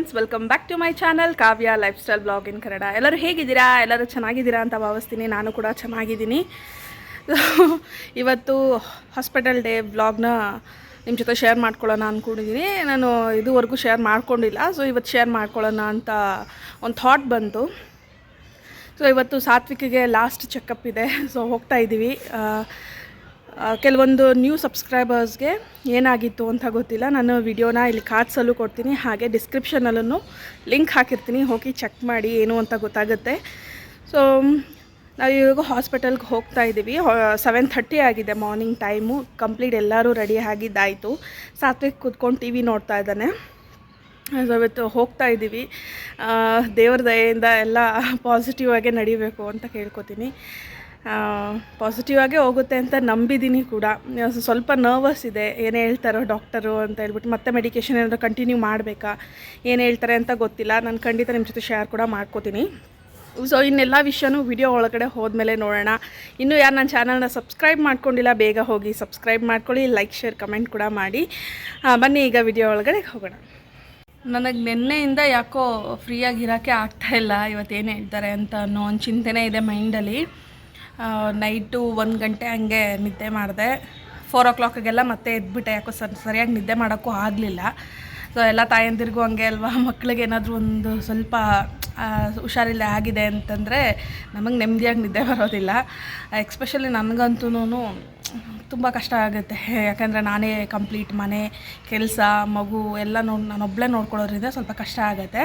Friends, welcome back to my channel Kavya life style blog in Kannada. ಎಲ್ಲರೂ ಹೇಗಿದ್ದೀರಾ? ಎಲ್ಲರೂ ಚೆನ್ನಾಗಿದ್ದೀರಾ ಅಂತ ಭಾವಿಸ್ತೀನಿ. ನಾನು ಕೂಡ ಚೆನ್ನಾಗಿದ್ದೀನಿ. ಇವತ್ತು ಹಾಸ್ಪಿಟಲ್ ಡೇ ವ್ಲಾಗ್ನ ನಿಮ್ಮ ಜೊತೆ ಶೇರ್ ಮಾಡ್ಕೊಳ್ಳೋಣ ಅಂದ್ಕೊಂಡಿದ್ದೀನಿ. ನಾನು ಇದುವರೆಗೂ ಶೇರ್ ಮಾಡ್ಕೊಂಡಿಲ್ಲ. ಸೊ ಇವತ್ತು ಶೇರ್ ಮಾಡ್ಕೊಳ್ಳೋಣ ಅಂತ ಒಂದು ಥಾಟ್ ಬಂತು. ಸೊ ಇವತ್ತು ಸಾತ್ವಿಕಿಗೆ ಲಾಸ್ಟ್ ಚೆಕಪ್ ಇದೆ. ಸೊ ಹೋಗ್ತಾ ಇದ್ದೀವಿ. ಕೆಲವೊಂದು ನ್ಯೂ ಸಬ್ಸ್ಕ್ರೈಬರ್ಸ್ಗೆ ಏನಾಗಿತ್ತು ಅಂತ ಗೊತ್ತಿಲ್ಲ. ನಾನು ವಿಡಿಯೋನ ಇಲ್ಲಿ ಕಾರ್ಡ್ಸಲ್ಲೂ ಕೊಡ್ತೀನಿ, ಹಾಗೆ ಡಿಸ್ಕ್ರಿಪ್ಷನಲ್ಲೂ ಲಿಂಕ್ ಹಾಕಿರ್ತೀನಿ. ಹೋಗಿ ಚೆಕ್ ಮಾಡಿ ಏನು ಅಂತ ಗೊತ್ತಾಗುತ್ತೆ. ಸೊ ನಾವು ಇವಾಗ ಹಾಸ್ಪಿಟಲ್ಗೆ ಹೋಗ್ತಾ ಇದ್ದೀವಿ. 7:30 ಆಗಿದೆ ಮಾರ್ನಿಂಗ್ ಟೈಮು. ಕಂಪ್ಲೀಟ್ ಎಲ್ಲರೂ ರೆಡಿ ಆಗಿದ್ದಾಯಿತು. ಸಾತ್ವಿಕ್ ಕೂತ್ಕೊಂಡು ಟಿ ವಿ ನೋಡ್ತಾ ಇದ್ದಾನೆ. ಸೊ ಇವತ್ತು ಹೋಗ್ತಾ ಇದ್ದೀವಿ. ದೇವ್ರ ದಯೆಯಿಂದ ಎಲ್ಲ ಪಾಸಿಟಿವ್ ಆಗೇ ನಡಿಬೇಕು ಅಂತ ಕೇಳ್ಕೊತೀನಿ. ಪಾಸಿಟಿವ್ ಆಗೇ ಹೋಗುತ್ತೆ ಅಂತ ನಂಬಿದ್ದೀನಿ ಕೂಡ. ಸ್ವಲ್ಪ ನರ್ವಸ್ ಇದೆ, ಏನು ಹೇಳ್ತಾರೋ ಡಾಕ್ಟರು ಅಂತ ಹೇಳ್ಬಿಟ್ಟು. ಮತ್ತೆ ಮೆಡಿಕೇಷನ್ ಏನಾದರೂ ಕಂಟಿನ್ಯೂ ಮಾಡಬೇಕಾ, ಏನು ಹೇಳ್ತಾರೆ ಅಂತ ಗೊತ್ತಿಲ್ಲ. ನಾನು ಖಂಡಿತ ನಿಮ್ಮ ಜೊತೆ ಶೇರ್ ಕೂಡ ಮಾಡ್ಕೋತೀನಿ. ಸೊ ಇನ್ನೆಲ್ಲ ವಿಷಯನೂ ವಿಡಿಯೋ ಒಳಗಡೆ ಹೋದ್ಮೇಲೆ ನೋಡೋಣ. ಇನ್ನೂ ಯಾರು ನನ್ನ ಚಾನಲ್ನ ಸಬ್ಸ್ಕ್ರೈಬ್ ಮಾಡ್ಕೊಂಡಿಲ್ಲ, ಬೇಗ ಹೋಗಿ ಸಬ್ಸ್ಕ್ರೈಬ್ ಮಾಡ್ಕೊಳ್ಳಿ, ಲೈಕ್ ಶೇರ್ ಕಮೆಂಟ್ ಕೂಡ ಮಾಡಿ. ಬನ್ನಿ ಈಗ ವಿಡಿಯೋ ಒಳಗಡೆ ಹೋಗೋಣ. ನನಗೆ ನಿನ್ನೆಯಿಂದ ಯಾಕೋ ಫ್ರೀಯಾಗಿರೋಕ್ಕೆ ಆಗ್ತಾಯಿಲ್ಲ. ಇವತ್ತೇನು ಹೇಳ್ತಾರೆ ಅಂತ ಅನ್ನೋ ಒಂದು ಚಿಂತೆನೇ ಇದೆ ಮೈಂಡಲ್ಲಿ. ನೈಟು 1 ಗಂಟೆ ಹಂಗೆ ನಿದ್ದೆ ಮಾಡಿದೆ. 4 o'clockಗೆಲ್ಲ ಮತ್ತೆ ಎದ್ಬಿಟ್ಟೆ. ಯಾಕೋ ಸರಿಯಾಗಿ ನಿದ್ದೆ ಮಾಡೋಕ್ಕೂ ಆಗಲಿಲ್ಲ. ಸೊ ಎಲ್ಲ ತಾಯಂದಿರಿಗೂ ಹಂಗೆ ಅಲ್ವಾ, ಮಕ್ಳಿಗೆ ಏನಾದರೂ ಒಂದು ಸ್ವಲ್ಪ ಹುಷಾರಿಲ್ಲ ಆಗಿದೆ ಅಂತಂದರೆ ನಮಗೆ ನೆಮ್ಮದಿಯಾಗಿ ನಿದ್ದೆ ಬರೋದಿಲ್ಲ. ಎಕ್ಸ್ಪೆಷಲಿ ನನಗಂತೂ ತುಂಬ ಕಷ್ಟ ಆಗುತ್ತೆ. ಯಾಕಂದರೆ ನಾನೇ ಕಂಪ್ಲೀಟ್ ಮನೆ ಕೆಲಸ ಮಗು ಎಲ್ಲ ನಾನೊಬ್ಬಳೇ ನೋಡ್ಕೊಳ್ಳೋದ್ರಿಂದ ಸ್ವಲ್ಪ ಕಷ್ಟ ಆಗುತ್ತೆ.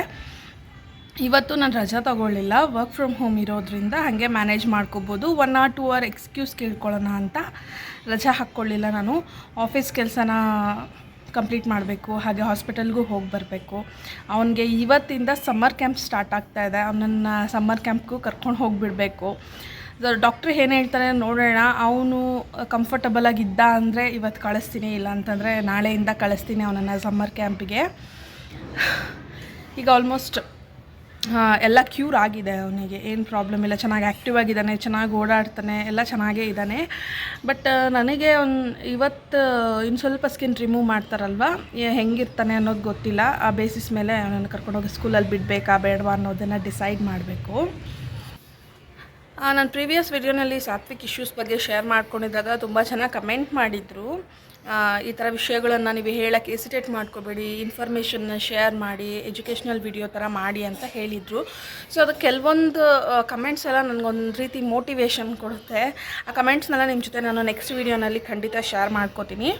ಇವತ್ತು ನಾನು ರಜಾ ತೊಗೊಳ್ಳಿಲ್ಲ, ವರ್ಕ್ ಫ್ರಮ್ ಹೋಮ್ ಇರೋದ್ರಿಂದ ಹಾಗೆ ಮ್ಯಾನೇಜ್ ಮಾಡ್ಕೋಬೋದು. 1 or 2 hour ಎಕ್ಸ್ಕ್ಯೂಸ್ ಕೇಳ್ಕೊಳ್ಳೋಣ ಅಂತ ರಜಾ ಹಾಕ್ಕೊಳ್ಳಿಲ್ಲ. ನಾನು ಆಫೀಸ್ ಕೆಲಸನ ಕಂಪ್ಲೀಟ್ ಮಾಡಬೇಕು, ಹಾಗೆ ಹಾಸ್ಪಿಟಲ್ಗೂ ಹೋಗಿ ಬರಬೇಕು. ಅವನಿಗೆ ಇವತ್ತಿಂದ ಸಮ್ಮರ್ ಕ್ಯಾಂಪ್ ಸ್ಟಾರ್ಟ್ ಆಗ್ತಾಯಿದೆ. ಅವನನ್ನು ಸಮ್ಮರ್ ಕ್ಯಾಂಪ್ಗೂ ಕರ್ಕೊಂಡು ಹೋಗಿಬಿಡಬೇಕು. ಡಾಕ್ಟ್ರ್ ಏನು ಹೇಳ್ತಾರೆ ನೋಡೋಣ. ಅವನು ಕಂಫರ್ಟಬಲಾಗಿದ್ದ ಅಂದರೆ ಇವತ್ತು ಕಳಿಸ್ತೀನಿ, ಇಲ್ಲ ಅಂತಂದರೆ ನಾಳೆಯಿಂದ ಕಳಿಸ್ತೀನಿ ಅವನನ್ನು ಸಮ್ಮರ್ ಕ್ಯಾಂಪಿಗೆ. ಈಗ ಆಲ್ಮೋಸ್ಟ್ ಎಲ್ಲ ಕ್ಯೂರ್ ಆಗಿದೆ. ಅವನಿಗೆ ಏನು ಪ್ರಾಬ್ಲಮ್ ಇಲ್ಲ, ಚೆನ್ನಾಗಿ ಆ್ಯಕ್ಟಿವ್ ಆಗಿದ್ದಾನೆ, ಚೆನ್ನಾಗಿ ಓಡಾಡ್ತಾನೆ, ಎಲ್ಲ ಚೆನ್ನಾಗೇ ಇದ್ದಾನೆ. ಬಟ್ ನನಗೆ ಇವತ್ತು ಇನ್ನು ಸ್ವಲ್ಪ ಸ್ಕಿನ್ ರಿಮೂವ್ ಮಾಡ್ತಾರಲ್ವ, ಹೆಂಗಿರ್ತಾನೆ ಅನ್ನೋದು ಗೊತ್ತಿಲ್ಲ. ಆ ಬೇಸಿಸ್ ಮೇಲೆ ಅವನನ್ನು ಕರ್ಕೊಂಡೋಗಿ ಸ್ಕೂಲಲ್ಲಿ ಬಿಡಬೇಕಾ ಬೇಡವಾ ಅನ್ನೋದನ್ನು ಡಿಸೈಡ್ ಮಾಡಬೇಕು. ನಾನು ಪ್ರೀವಿಯಸ್ ವಿಡಿಯೋನಲ್ಲಿ ಸಾತ್ವಿಕ್ ಇಶ್ಯೂಸ್ ಬಗ್ಗೆ ಶೇರ್ ಮಾಡ್ಕೊಂಡಿದ್ದಾಗ ತುಂಬ ಚೆನ್ನಾಗಿ ಕಮೆಂಟ್ ಮಾಡಿದರು. ಈ ಥರ ವಿಷಯಗಳನ್ನು ನೀವು ಹೇಳೋಕ್ಕೆ ಎಸಿಟೇಟ್ ಮಾಡ್ಕೋಬೇಡಿ, ಇನ್ಫಾರ್ಮೇಷನ್ನ ಶೇರ್ ಮಾಡಿ, ಎಜುಕೇಷ್ನಲ್ ವಿಡಿಯೋ ಥರ ಮಾಡಿ ಅಂತ ಹೇಳಿದರು. ಸೊ ಅದಕ್ಕೆ ಕೆಲವೊಂದು ಕಮೆಂಟ್ಸ್ ಎಲ್ಲ ನನಗೊಂದು ರೀತಿ ಮೋಟಿವೇಶನ್ ಕೊಡುತ್ತೆ. ಆ ಕಮೆಂಟ್ಸ್ನೆಲ್ಲ ನಿಮ್ಮ ಜೊತೆ ನಾನು ನೆಕ್ಸ್ಟ್ ವಿಡಿಯೋನಲ್ಲಿ ಖಂಡಿತ ಶೇರ್ ಮಾಡ್ಕೋತೀನಿ.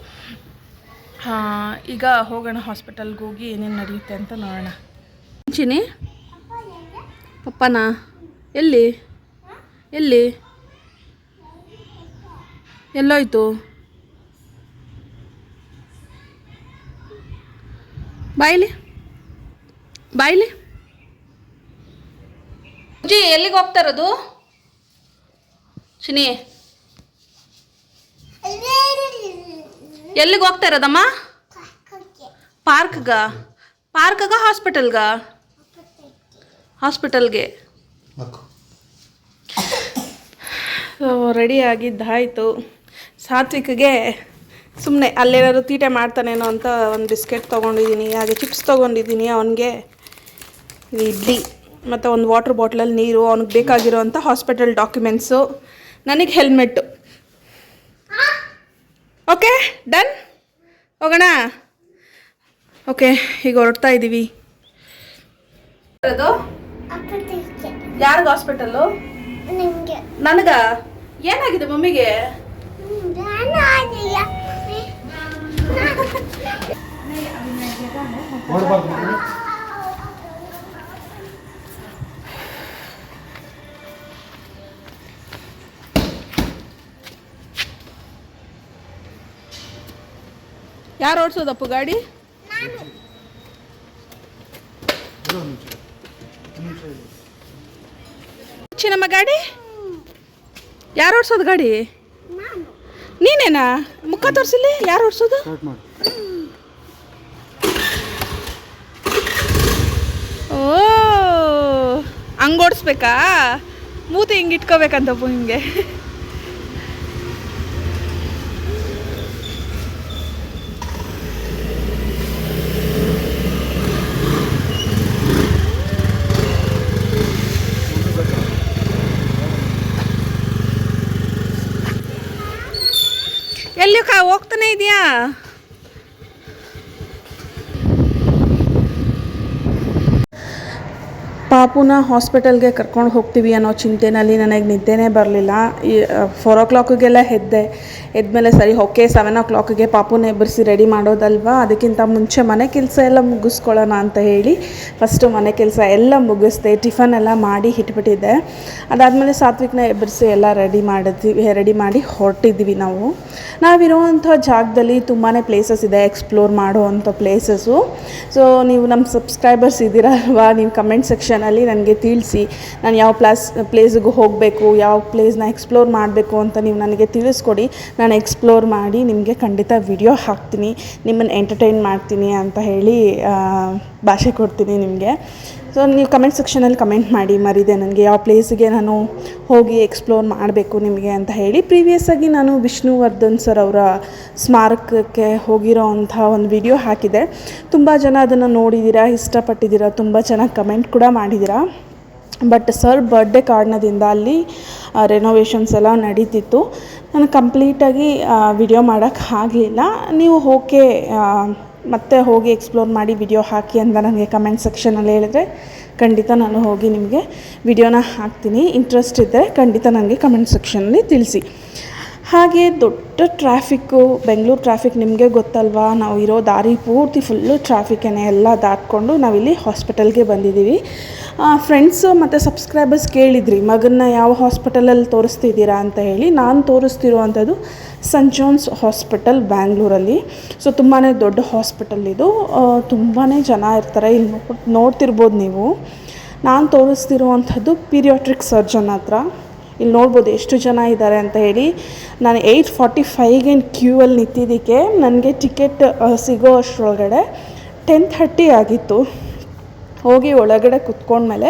ಈಗ ಹೋಗೋಣ ಹಾಸ್ಪಿಟಲ್ಗೆ, ಹೋಗಿ ಏನೇನು ನಡೆಯುತ್ತೆ ಅಂತ ನೋಡೋಣ. ಚಿನಿ ಪಪ್ಪನಾ ಎಲ್ಲಿ ಎಲ್ಲಿ ಎಲ್ಲೋಯ್ತು? ಬಾಯ್ಲಿ ಬಾಯ್ಲಿ. ಜಿ ಎಲ್ಲಿಗೆ ಹೋಗ್ತಾ ಇರೋದು? ಚಿನಿ ಎಲ್ಲಿಗೆ ಹೋಗ್ತಾ ಇರೋದಮ್ಮ? ಪಾರ್ಕ್ಗ ಹಾಸ್ಪಿಟಲ್ಗ? ಹಾಸ್ಪಿಟಲ್ಗೆ ರೆಡಿ ಆಗಿದ್ದಾಯಿತು. ಸಾತ್ವಿಕ್ಗೆ ಸುಮ್ಮನೆ ಅಲ್ಲೇನಾದ್ರು ತೀಟೆ ಮಾಡ್ತಾನೇನೋ ಅಂತ ಒಂದು ಬಿಸ್ಕೆಟ್ ತೊಗೊಂಡಿದ್ದೀನಿ, ಹಾಗೆ ಚಿಪ್ಸ್ ತೊಗೊಂಡಿದ್ದೀನಿ. ಅವನಿಗೆ ಇಡ್ಲಿ ಮತ್ತು ಒಂದು ವಾಟರ್ ಬಾಟ್ಲಲ್ಲಿ ನೀರು, ಅವ್ನಿಗೆ ಬೇಕಾಗಿರೋವಂಥ ಹಾಸ್ಪಿಟಲ್ ಡಾಕ್ಯುಮೆಂಟ್ಸು, ನನಗೆ ಹೆಲ್ಮೆಟ್ಟು. ಓಕೆ ಡನ್, ಹೋಗೋಣ. ಓಕೆ ಈಗ ಹೊರಡ್ತಾ ಇದ್ದೀವಿ. ಯಾರ್ದು ಹಾಸ್ಪಿಟಲ್ಲು? ನನಗ ಏನಾಗಿದೆ ಮಮ್ಮಿಗೆ? ಯಾರು ಓಡಿಸೋದಪ್ಪು ಗಾಡಿ? ನಮ್ಮ ಗಾಡಿ ಯಾರು ಓಡಿಸೋದು? ಗಾಡಿ ನೀನೇನಾ? ಮುಖ ತೋರಿಸಿಲಿ, ಯಾರು ಓಡಿಸೋದು? ಓ ಹಂಗೆ ಓಡಿಸ್ಬೇಕಾ? ಮೂತಿ ಹಿಂಗೆ ಇಟ್ಕೋಬೇಕಂತಪ್ಪು ಹಿಂಗೆ. ಎಲ್ಲಿ ಹೋಗ್ತಾನೆ ಇದೆಯಾ? ಪಾಪುನ ಹಾಸ್ಪಿಟಲ್ಗೆ ಕರ್ಕೊಂಡು ಹೋಗ್ತೀವಿ ಅನ್ನೋ ಚಿಂತೆಯಲ್ಲಿ ನನಗೆ ನಿದ್ದೆನೇ ಬರಲಿಲ್ಲ. 4 o'clockಗೆಲ್ಲ ಎದ್ಮೇಲೆ ಸರಿ ಓಕೆ 7 o'clockಗೆ ಪಾಪುನ ಎಬ್ಬರಿಸಿ ರೆಡಿ ಮಾಡೋದಲ್ವಾ, ಅದಕ್ಕಿಂತ ಮುಂಚೆ ಮನೆ ಕೆಲಸ ಎಲ್ಲ ಮುಗಿಸ್ಕೊಳ್ಳೋಣ ಅಂತ ಹೇಳಿ ಫಸ್ಟು ಮನೆ ಕೆಲಸ ಎಲ್ಲ ಮುಗಿಸ್ದೆ, ಟಿಫನ್ ಎಲ್ಲ ಮಾಡಿ ಇಟ್ಬಿಟ್ಟಿದ್ದೆ. ಅದಾದಮೇಲೆ ಸಾತ್ವಿಕನ ಎಬ್ಬರಿಸಿ ಎಲ್ಲ ರೆಡಿ ಮಾಡಿ ಹೊರಟಿದ್ವಿ. ನಾವಿರೋವಂಥ ಜಾಗದಲ್ಲಿ ತುಂಬಾ ಪ್ಲೇಸಸ್ ಇದೆ, ಎಕ್ಸ್ಪ್ಲೋರ್ ಮಾಡೋವಂಥ ಪ್ಲೇಸಸ್ಸು. ಸೊ ನೀವು ನಮ್ಮ ಸಬ್ಸ್ಕ್ರೈಬರ್ಸ್ ಇದ್ದೀರಲ್ವಾ, ನೀವು ಕಮೆಂಟ್ ಸೆಕ್ಷನಲ್ಲಿ ನನಗೆ ತಿಳಿಸಿ ನಾನು ಯಾವ ಪ್ಲೇಸಿಗೆ ಹೋಗಬೇಕು, ಯಾವ ಪ್ಲೇಸ್ನ ಎಕ್ಸ್ಪ್ಲೋರ್ ಮಾಡಬೇಕು ಅಂತ ನೀವು ನನಗೆ ತಿಳಿಸ್ಕೊಡಿ. ನಾನು ಎಕ್ಸ್ಪ್ಲೋರ್ ಮಾಡಿ ನಿಮಗೆ ಖಂಡಿತ ವಿಡಿಯೋ ಹಾಕ್ತೀನಿ, ನಿಮ್ಮನ್ನು ಎಂಟರ್ಟೈನ್ ಮಾಡ್ತೀನಿ ಅಂತ ಹೇಳಿ ಭಾಷೆ ಕೊಡ್ತೀನಿ ನಿಮಗೆ. ಸೊ ನೀವು ಕಮೆಂಟ್ ಸೆಕ್ಷನಲ್ಲಿ ಕಮೆಂಟ್ ಮಾಡಿ ಮರಿದೆ ನನಗೆ ಯಾವ ಪ್ಲೇಸಿಗೆ ನಾನು ಹೋಗಿ ಎಕ್ಸ್ಪ್ಲೋರ್ ಮಾಡಬೇಕು ನಿಮಗೆ ಅಂತ ಹೇಳಿ. ಪ್ರೀವಿಯಸ್ಸಾಗಿ ನಾನು ವಿಷ್ಣುವರ್ಧನ್ ಸರ್ ಅವರ ಸ್ಮಾರಕಕ್ಕೆ ಹೋಗಿರೋ ಅಂಥ ಒಂದು ವಿಡಿಯೋ ಹಾಕಿದೆ. ತುಂಬ ಜನ ಅದನ್ನು ನೋಡಿದ್ದೀರಾ, ಇಷ್ಟಪಟ್ಟಿದ್ದೀರಾ, ತುಂಬ ಚೆನ್ನಾಗಿ ಕಮೆಂಟ್ ಕೂಡ ಮಾಡಿದ್ದೀರಾ. ಬಟ್ ಸರ್ ಬರ್ಡೇ ಕಾರಣದಿಂದ ಅಲ್ಲಿ ರೆನೋವೇಷನ್ಸ್ ಎಲ್ಲ ನಡೀತಿತ್ತು. ನಾನು ಕಂಪ್ಲೀಟಾಗಿ ವಿಡಿಯೋ ಮಾಡೋಕ್ಕಾಗಲಿಲ್ಲ. ನೀವು ಓಕೆ ಮತ್ತೆ ಹೋಗಿ ಎಕ್ಸ್ಪ್ಲೋರ್ ಮಾಡಿ ವಿಡಿಯೋ ಹಾಕಿ ಅಂತ ನನಗೆ ಕಮೆಂಟ್ ಸೆಕ್ಷನಲ್ಲಿ ಹೇಳಿದ್ರೆ ಖಂಡಿತ ನಾನು ಹೋಗಿ ನಿಮಗೆ ವಿಡಿಯೋನ ಹಾಕ್ತೀನಿ. ಇಂಟ್ರೆಸ್ಟ್ ಇದ್ದರೆ ಖಂಡಿತ ನನಗೆ ಕಮೆಂಟ್ ಸೆಕ್ಷನಲ್ಲಿ ತಿಳಿಸಿ. ಹಾಗೆ ದೊಡ್ಡ ಟ್ರಾಫಿಕ್ಕು, ಬೆಂಗಳೂರು ಟ್ರಾಫಿಕ್ ನಿಮಗೆ ಗೊತ್ತಲ್ವಾ, ನಾವು ಇರೋ ದಾರಿ ಪೂರ್ತಿ ಫುಲ್ಲು ಟ್ರಾಫಿಕ್ಕೇ. ಎಲ್ಲ ದಾಟ್ಕೊಂಡು ನಾವಿಲ್ಲಿ ಹಾಸ್ಪಿಟಲ್ಗೆ ಬಂದಿದ್ದೀವಿ. ಫ್ರೆಂಡ್ಸು ಮತ್ತು ಸಬ್ಸ್ಕ್ರೈಬರ್ಸ್ ಕೇಳಿದ್ರಿ ಮಗನ್ನ ಯಾವ ಹಾಸ್ಪಿಟಲಲ್ಲಿ ತೋರಿಸ್ತಿದ್ದೀರಾ ಅಂತ ಹೇಳಿ. ನಾನು ತೋರಿಸ್ತಿರುವಂಥದ್ದು ಸೆಂಟ್ ಜಾನ್ಸ್ ಹಾಸ್ಪಿಟಲ್ ಬ್ಯಾಂಗ್ಳೂರಲ್ಲಿ. ಸೊ ತುಂಬಾ ದೊಡ್ಡ ಹಾಸ್ಪಿಟಲ್ ಇದು, ತುಂಬಾ ಜನ ಇರ್ತಾರೆ. ಇಲ್ಲಿ ನೋಡ್ತಿರ್ಬೋದು ನೀವು. ನಾನು ತೋರಿಸ್ತಿರುವಂಥದ್ದು ಪೀರಿಯಾಟ್ರಿಕ್ ಸರ್ಜನ್ ಹತ್ರ. ಇಲ್ಲಿ ನೋಡ್ಬೋದು ಎಷ್ಟು ಜನ ಇದ್ದಾರೆ ಅಂತ ಹೇಳಿ. ನಾನು 8:45ಗೆ ಕ್ಯೂ ಅಲ್ಲಿ ನಿಂತಿದ್ದಕ್ಕೆ ನನಗೆ ಟಿಕೆಟ್ ಸಿಗೋ ಅಷ್ಟರೊಳಗಡೆ 10:30 ಆಗಿತ್ತು. ಹೋಗಿ ಒಳಗಡೆ ಕುತ್ಕೊಂಡ್ಮೇಲೆ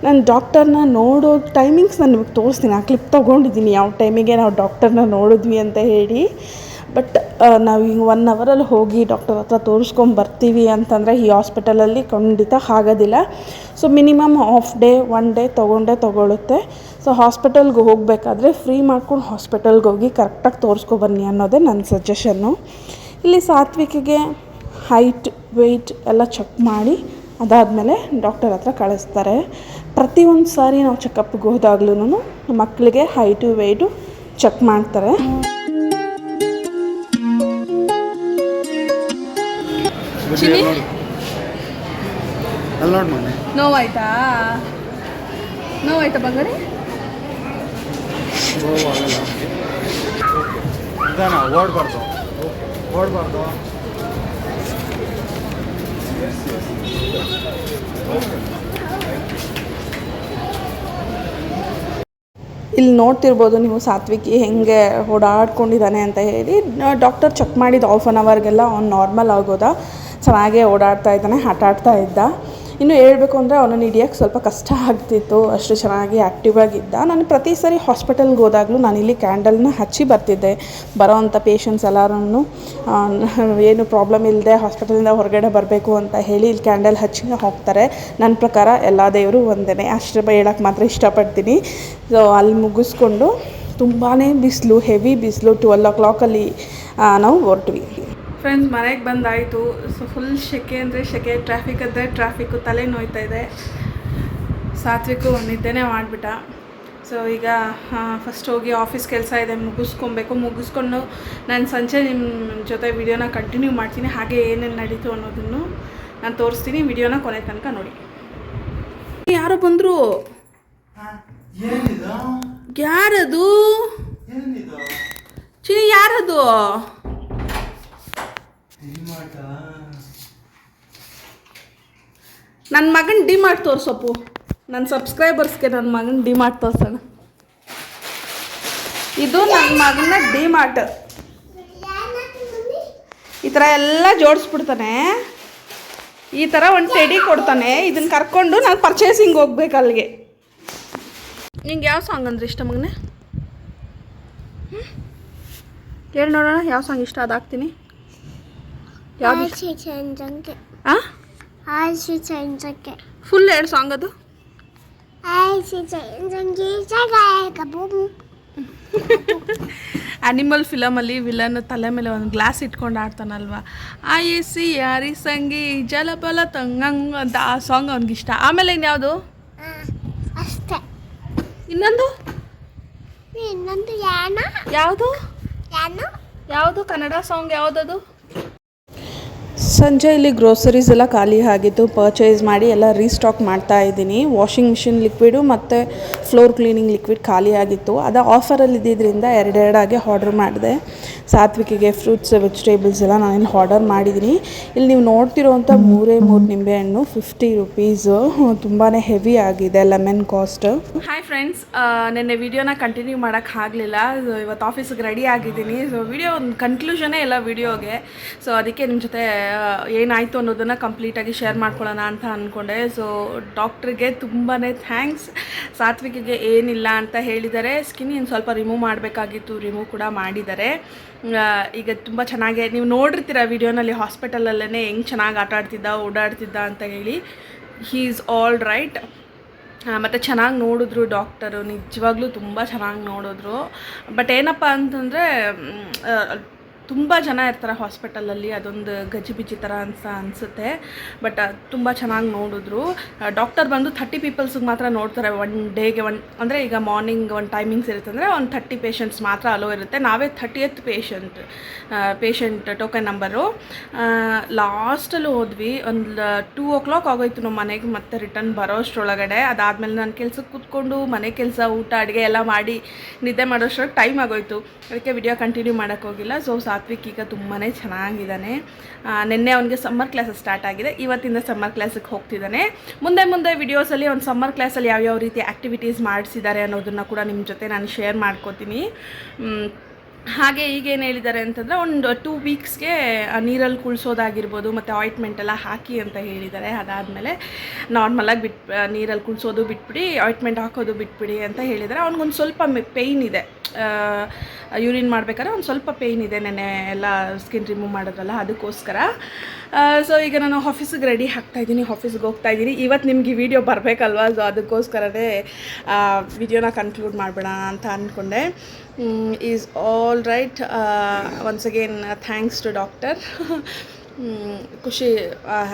ನಾನು ಡಾಕ್ಟರ್ನ ನೋಡೋ ಟೈಮಿಂಗ್ಸ್ ನಾನು ನಿಮಗೆ ತೋರಿಸ್ತೀನಿ. ಆ ಕ್ಲಿಪ್ ತೊಗೊಂಡಿದ್ದೀನಿ ಯಾವ ಟೈಮಿಗೆ ನಾವು ಡಾಕ್ಟರ್ನ ನೋಡಿದ್ವಿ ಅಂತ ಹೇಳಿ. ಬಟ್ ನಾವು ಈಗ 1 ಅವರಲ್ಲಿ ಹೋಗಿ ಡಾಕ್ಟರ್ ಹತ್ರ ತೋರಿಸ್ಕೊಂಬರ್ತೀವಿ ಅಂತಂದರೆ ಈ ಹಾಸ್ಪಿಟಲಲ್ಲಿ ಖಂಡಿತ ಆಗೋದಿಲ್ಲ. So minimum half day 1 day ತೊಗೊಳುತ್ತೆ. ಸೊ ಹಾಸ್ಪಿಟಲ್ಗೆ ಹೋಗಬೇಕಾದ್ರೆ ಫ್ರೀ ಮಾಡ್ಕೊಂಡು ಹಾಸ್ಪಿಟಲ್ಗೆ ಹೋಗಿ ಕರೆಕ್ಟಾಗಿ ತೋರಿಸ್ಕೊಬನ್ನಿ ಅನ್ನೋದೇ ನನ್ನ ಸಜೆಷನ್ನು. ಇಲ್ಲಿ ಸಾತ್ವಿಕಿಗೆ ಹೈಟ್ ವೆಯ್ಟ್ ಎಲ್ಲ ಚೆಕ್ ಮಾಡಿ ಅದಾದಮೇಲೆ ಡಾಕ್ಟರ್ ಹತ್ರ ಕಳಿಸ್ತಾರೆ. ಪ್ರತಿಯೊಂದು ಸಾರಿ ನಾವು ಚೆಕಪ್ಗೆ ಹೋದಾಗ್ಲೂ ಮಕ್ಕಳಿಗೆ ಹೈಟು ವೆಯ್ಟು ಚೆಕ್ ಮಾಡ್ತಾರೆ. ನೋವಾಯ್ತಾ ಬಂಗಾರಿ? ಓಡಬಾರ್ದು. ಇಲ್ಲಿ ನೋಡ್ತಿರ್ಬೋದು ನೀವು ಸಾತ್ವಿಕಿ ಹೆಂಗೆ ಓಡಾಡ್ಕೊಂಡಿದ್ದಾನೆ ಅಂತ ಹೇಳಿ. ಡಾಕ್ಟರ್ ಚೆಕ್ ಮಾಡಿದ್ದು ಹಾಫ್ ಆನ್ ಅವರ್ಗೆಲ್ಲ ಅವ್ನು ನಾರ್ಮಲ್ ಆಗೋದ, ಚೆನ್ನಾಗೇ ಓಡಾಡ್ತಾ ಇದ್ದಾನೆ, ಆಟ ಆಡ್ತಾ ಇದ್ದ. ಇನ್ನು ಹೇಳ್ಬೇಕು ಅಂದರೆ ಅವನನ್ನು ಹಿಡಿಯೋಕ್ಕೆ ಸ್ವಲ್ಪ ಕಷ್ಟ ಆಗ್ತಿತ್ತು, ಅಷ್ಟು ಚೆನ್ನಾಗಿ ಆ್ಯಕ್ಟಿವ್ ಆಗಿದ್ದ. ನಾನು ಪ್ರತಿ ಸಾರಿ ಹಾಸ್ಪಿಟಲ್ಗೆ ಹೋದಾಗಲೂ ನಾನಿಲ್ಲಿ ಕ್ಯಾಂಡಲ್ನ ಹಚ್ಚಿ ಬರ್ತಿದ್ದೆ. ಬರೋವಂಥ ಪೇಷಂಟ್ಸ್ ಎಲ್ಲರೂ ಏನು ಪ್ರಾಬ್ಲಮ್ ಇಲ್ಲದೆ ಹಾಸ್ಪಿಟಲಿಂದ ಹೊರಗಡೆ ಬರಬೇಕು ಅಂತ ಹೇಳಿ ಇಲ್ಲಿ ಕ್ಯಾಂಡಲ್ ಹಚ್ಚಿ ಹೋಗ್ತಾರೆ. ನನ್ನ ಪ್ರಕಾರ ಎಲ್ಲ ದೇವರು ಒಂದೇ, ಅಷ್ಟು ಹೇಳೋಕ್ಕೆ ಮಾತ್ರ ಇಷ್ಟಪಡ್ತೀನಿ. ಸೊ ಅಲ್ಲಿ ಮುಗಿಸ್ಕೊಂಡು ತುಂಬಾ ಬಿಸಿಲು, ಹೆವಿ ಬಿಸಿಲು. 12 o'clockಲ್ಲಿ ನಾವು ಹೊರಟ್ವಿ. ಫ್ರೆಂಡ್ಸ್ ಮನೆಗೆ ಬಂದಾಯಿತು. ಸೊ ಫುಲ್ ಸೆಕೆ ಅಂದರೆ ಸೆಕೆ, ಟ್ರಾಫಿಕ್ ಅಂದರೆ ಟ್ರಾಫಿಕ್ಕು, ತಲೆ ನೋಯ್ತಾ ಇದೆ. ಸಾತ್ವಿಕು ನಿದ್ದೆನೇ ಮಾಡಿಬಿಟ್ಟ. ಸೊ ಈಗ ಫಸ್ಟ್ ಹೋಗಿ ಆಫೀಸ್ ಕೆಲಸ ಇದೆ ಮುಗಿಸ್ಕೊಂಡು ನಾನು ಸಂಜೆ ನಿಮ್ಮ ಜೊತೆ ವಿಡಿಯೋನ ಕಂಟಿನ್ಯೂ ಮಾಡ್ತೀನಿ. ಹಾಗೆ ಏನೇನು ನಡೀತು ಅನ್ನೋದನ್ನು ನಾನು ತೋರಿಸ್ತೀನಿ. ವಿಡಿಯೋನ ಕೊನೆ ತನಕ ನೋಡಿ. ಯಾರೋ ಬಂದರು. ಯಾರದು ಚಿನಿ? ಯಾರದು? ನನ್ನ ಮಗನ ಡಿಮಾರ್ಟ್ ತೋರಿಸಪ್ಪು. ನನ್ನ ಸಬ್ಸ್ಕ್ರೈಬರ್ಸ್ಗೆ ನನ್ನ ಮಗನ ಡಿಮಾರ್ಟ್ ತೋರಿಸೋಣ. ಇದು ನನ್ನ ಮಗನ ಡಿಮಾರ್ಟ್. ಈ ಥರ ಎಲ್ಲ ಜೋಡಿಸ್ಬಿಡ್ತಾನೆ. ಈ ಥರ ಒಂದು ಟೆಡಿ ಕೊಡ್ತಾನೆ. ಇದನ್ನು ಕರ್ಕೊಂಡು ನಾನು ಪರ್ಚೇಸಿಂಗ್ ಹೋಗ್ಬೇಕು ಅಲ್ಲಿಗೆ. ನಿಂಗೆ ಯಾವ ಸಾಂಗ್ ಅಂದರೆ ಇಷ್ಟ ಮಗನೇ? ಹೇಳಿ ನೋಡೋಣ, ಯಾವ ಸಾಂಗ್ ಇಷ್ಟ ಅದಾಗ್ತೀನಿ. ಯಾವುದು? ಫುಲ್ ಹೇಳಿ ಸಾಂಗ್ ಅದು. ಆ್ಯನಿಮಲ್ ಫಿಲಮಲ್ಲಿ ವಿಲನ್ ತಲೆ ಮೇಲೆ ಒಂದು ಗ್ಲಾಸ್ ಇಟ್ಕೊಂಡು ಆಡ್ತಾನಲ್ವ, ಆಯಿಸಿ ಯಾರಿ ಸಂಗಿ ಜಲಬಲ ತಂಗಂಗ್ ಅಂತ ಆ ಸಾಂಗ್ ಅವ್ನಿಗಿಷ್ಟ. ಆಮೇಲೆ ಇನ್ಯಾವುದು ಅಷ್ಟೇ. ಇನ್ನೊಂದು ಯಾವುದು ಯಾವುದು ಕನ್ನಡ ಸಾಂಗ್ ಯಾವುದದು? ಸಂಜೆ ಇಲ್ಲಿ ಗ್ರೋಸರೀಸ್ ಎಲ್ಲ ಖಾಲಿ ಆಗಿತ್ತು, ಪರ್ಚೇಸ್ ಮಾಡಿ ಎಲ್ಲ ರೀಸ್ಟಾಕ್ ಮಾಡ್ತಾ ಇದ್ದೀನಿ. ವಾಷಿಂಗ್ ಮಿಷಿನ್ ಲಿಕ್ವಿಡು ಮತ್ತು ಫ್ಲೋರ್ ಕ್ಲೀನಿಂಗ್ ಲಿಕ್ವಿಡ್ ಖಾಲಿ ಆಗಿತ್ತು. ಅದು ಆಫರಲ್ಲಿ ಇದ್ದಿದ್ದರಿಂದ ಎರಡೆರಡಾಗಿ ಆರ್ಡರ್ ಮಾಡಿದೆ. ಸಾತ್ವಿಕಿಗೆ ಫ್ರೂಟ್ಸ್ ವೆಜಿಟೇಬಲ್ಸ್ ಎಲ್ಲ ನಾನಿಲ್ಲಿ ಆರ್ಡರ್ ಮಾಡಿದ್ದೀನಿ. ಇಲ್ಲಿ ನೀವು ನೋಡ್ತಿರೋವಂಥ 3 ನಿಂಬೆಹಣ್ಣು 50 ರುಪೀಸು, ತುಂಬಾ ಹೆವಿ ಆಗಿದೆ ಲೆಮನ್ ಕಾಸ್ಟ್. ಹಾಯ್ ಫ್ರೆಂಡ್ಸ್, ನೆನ್ನೆ ವಿಡಿಯೋನ ಕಂಟಿನ್ಯೂ ಮಾಡೋಕ್ಕಾಗಲಿಲ್ಲ. ಇವತ್ತು ಆಫೀಸಿಗೆ ರೆಡಿ ಆಗಿದ್ದೀನಿ. ಸೊ ವಿಡಿಯೋ ಒಂದು ಕನ್ಕ್ಲೂಷನೇ ಇಲ್ಲ ವಿಡಿಯೋಗೆ. ಸೊ ಅದಕ್ಕೆ ನಿಮ್ಮ ಜೊತೆ ಏನಾಯಿತು ಅನ್ನೋದನ್ನು ಕಂಪ್ಲೀಟಾಗಿ ಶೇರ್ ಮಾಡ್ಕೊಳ್ಳೋಣ ಅಂತ ಅಂದ್ಕೊಂಡೆ. ಸೊ ಡಾಕ್ಟ್ರಿಗೆ ತುಂಬಾ ಥ್ಯಾಂಕ್ಸ್. ಸಾತ್ವಿಕಿಗೆ ಏನಿಲ್ಲ ಅಂತ ಹೇಳಿದ್ದಾರೆ. ಸ್ಕಿನ್ ಇನ್ನು ಸ್ವಲ್ಪ ರಿಮೂವ್ ಮಾಡಬೇಕಾಗಿತ್ತು, ರಿಮೂವ್ ಕೂಡ ಮಾಡಿದ್ದಾರೆ. ಈಗ ತುಂಬ ಚೆನ್ನಾಗಿ ನೀವು ನೋಡಿರ್ತೀರ ವಿಡಿಯೋನಲ್ಲಿ ಹಾಸ್ಪಿಟಲಲ್ಲೇ ಹೆಂಗೆ ಚೆನ್ನಾಗಿ ಆಟ ಆಡ್ತಿದ್ದ, ಓಡಾಡ್ತಿದ್ದ ಅಂತ ಹೇಳಿ. He is all right. ಮತ್ತು ಚೆನ್ನಾಗಿ ನೋಡಿದ್ರು ಡಾಕ್ಟರು, ನಿಜವಾಗ್ಲೂ ತುಂಬ ಚೆನ್ನಾಗಿ ನೋಡಿದ್ರು. ಬಟ್ ಏನಪ್ಪ ಅಂತಂದರೆ ತುಂಬ ಜನ ಇರ್ತಾರೆ ಹಾಸ್ಪಿಟಲಲ್ಲಿ, ಅದೊಂದು ಗಜಿಬಿಜಿ ಥರ ಅನಿಸುತ್ತೆ. ಬಟ್ ತುಂಬ ಚೆನ್ನಾಗಿ ನೋಡಿದ್ರು. ಡಾಕ್ಟರ್ ಬಂದು 30 ಪೀಪಲ್ಸಿಗೆ ಮಾತ್ರ ನೋಡ್ತಾರೆ ಒನ್ ಡೇಗೆ. ಅಂದರೆ ಈಗ ಮಾರ್ನಿಂಗ್ ಒಂದು ಟೈಮಿಂಗ್ಸ್ ಇರುತ್ತೆ ಅಂದರೆ ಒಂದು 30 ಪೇಷಂಟ್ಸ್ ಮಾತ್ರ ಅಲೋ ಇರುತ್ತೆ. ನಾವೇ 30th ಪೇಷಂಟ್ ಟೋಕನ್ ನಂಬರು. ಲಾಸ್ಟಲ್ಲಿ ಹೋದ್ವಿ, ಒಂದು 2 o'clock ಆಗೋಯ್ತು ನಮ್ಮ ಮನೆಗೆ ಮತ್ತೆ ರಿಟರ್ನ್ ಬರೋಷ್ಟರೊಳಗಡೆ. ಅದಾದಮೇಲೆ ನಾನು ಕೆಲ್ಸಕ್ಕೆ ಕೂತ್ಕೊಂಡು ಮನೆ ಕೆಲಸ, ಊಟ, ಅಡುಗೆ ಎಲ್ಲ ಮಾಡಿ ನಿದ್ದೆ ಮಾಡೋಷ್ಟರೊಳಗೆ ಟೈಮ್ ಆಗೋಯ್ತು. ಅದಕ್ಕೆ ವಿಡಿಯೋ ಕಂಟಿನ್ಯೂ ಮಾಡೋಕ್ಕೋಗಿಲ್ಲ. ಸೊ ಸಾತ್ವಿಕ್ ಈಗ ತುಂಬಾ ಚೆನ್ನಾಗಿದ್ದಾನೆ. ನಿನ್ನೆ ಅವನಿಗೆ ಸಮ್ಮರ್ ಕ್ಲಾಸಸ್ ಸ್ಟಾರ್ಟ್ ಆಗಿದೆ, ಇವತ್ತಿಂದ ಸಮ್ಮರ್ ಕ್ಲಾಸಿಗೆ ಹೋಗ್ತಿದ್ದಾನೆ. ಮುಂದೆ ವಿಡಿಯೋಸಲ್ಲಿ ಒಂದು ಸಮ್ಮರ್ ಕ್ಲಾಸಲ್ಲಿ ಯಾವ್ಯಾವ ರೀತಿ ಆ್ಯಕ್ಟಿವಿಟೀಸ್ ಮಾಡಿಸಿದ್ದಾರೆ ಅನ್ನೋದನ್ನು ಕೂಡ ನಿಮ್ಮ ಜೊತೆ ನಾನು ಶೇರ್ ಮಾಡ್ಕೋತೀನಿ. ಹಾಗೆ ಈಗೇನು ಹೇಳಿದ್ದಾರೆ ಅಂತಂದರೆ ಒಂದು 2 ವೀಕ್ಸ್ಗೆ ನೀರಲ್ಲಿ ಕುಳಿಸೋದಾಗಿರ್ಬೋದು ಮತ್ತು ಆಯಿಂಟ್ಮೆಂಟ್ ಎಲ್ಲ ಹಾಕಿ ಅಂತ ಹೇಳಿದ್ದಾರೆ. ಅದಾದಮೇಲೆ ನಾರ್ಮಲಾಗಿ ನೀರಲ್ಲಿ ಕುಳಿಸೋದು ಬಿಟ್ಬಿಡಿ, ಆಯಿಂಟ್ಮೆಂಟ್ ಹಾಕೋದು ಬಿಟ್ಬಿಡಿ ಅಂತ ಹೇಳಿದ್ದಾರೆ. ಅವ್ನಿಗೊಂದು ಸ್ವಲ್ಪ ಪೇಯ್ನ್ ಇದೆ, ಯೂರಿನ್ ಮಾಡಬೇಕಾದ್ರೆ ಒಂದು ಸ್ವಲ್ಪ ಪೇಯ್ನ್ ಇದೆ. ನೆನ್ನೆ ಎಲ್ಲ ಸ್ಕಿನ್ ರಿಮೂವ್ ಮಾಡೋದ್ರಲ್ಲ, ಅದಕ್ಕೋಸ್ಕರ. ಸೊ ಈಗ ನಾನು ಆಫೀಸಿಗೆ ರೆಡಿ ಆಗ್ತಾಯಿದ್ದೀನಿ, ಆಫೀಸ್ಗೆ ಹೋಗ್ತಾಯಿದ್ದೀನಿ. ಇವತ್ತು ನಿಮ್ಗೆ ಈ ವಿಡಿಯೋ ಬರಬೇಕಲ್ವ, ಸೊ ಅದಕ್ಕೋಸ್ಕರನೇ ವಿಡಿಯೋನ ಕನ್ಕ್ಲೂಡ್ ಮಾಡಬೇಡ ಅಂತ ಅಂದ್ಕೊಂಡೆ. Is all right. Once again thanks to doctor. ಖುಷಿ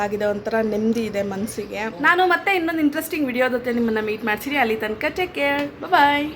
ಆಗಿದೆ, ಒಂಥರ ನೆಮ್ಮದಿ ಇದೆ ಮನಸ್ಸಿಗೆ. ನಾನು ಮತ್ತೆ ಇನ್ನೊಂದು ಇಂಟ್ರೆಸ್ಟಿಂಗ್ ವಿಡಿಯೋ ಜೊತೆ ನಿಮ್ಮನ್ನು ಮೀಟ್ ಮಾಡ್ತೀನಿ. ಅಲ್ಲಿ ತನಕ ಟೇಕ್ ಕೇರ್, ಬಾಯ್.